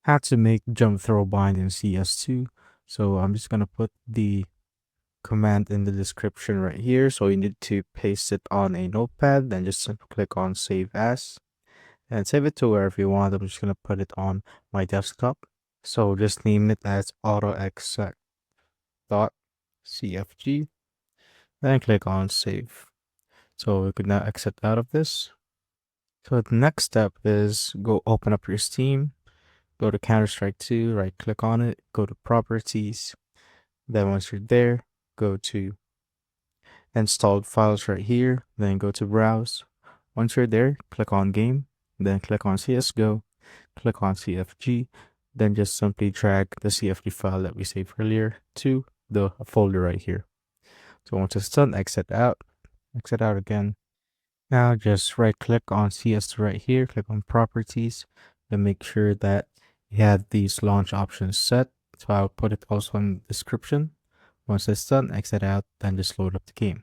how to make jump throw bind in CS2. So I'm just gonna put the command in the description right here. So you need to paste it on a notepad, then just simply click on save as and save it to wherever you want. I'm just gonna put it on my desktop. So just name it as autoexec.cfg, then click on save. So we could now exit out of this. So the next step is go open up your Steam, go to Counter-Strike 2, right click on it, go to properties. Then once you're there, go to installed files right here, then go to browse. Once you're there, click on game, then click on CSGO, click on CFG, then just simply drag the CFG file that we saved earlier to the folder right here. So once it's done, exit out again. Now just right click on CS2 right here, click on properties, then make sure that you have these launch options set. So I'll put it also in the description. Once it's done, exit out, then just load up the game.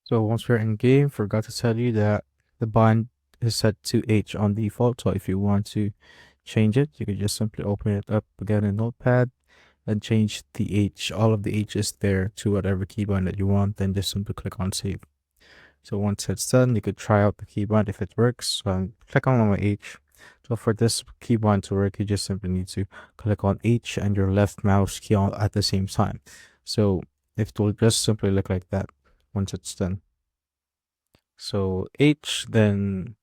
So once we're in game, forgot to tell you that the bind is set to H on default. So if you want to change it, you can just simply open it up again in Notepad and change the H, all of the H's there to whatever keybind that you want. Then just simply click on save. So once it's done, you could try out the keybind if it works. Click on my H. So for this keybind to work, you just simply need to click on H and your left mouse key on at the same time. So it will just simply look like that once it's done. So H, then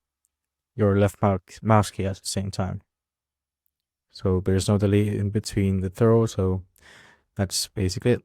your left mouse key at the same time. So there's no delay in between the throw, so that's basically it.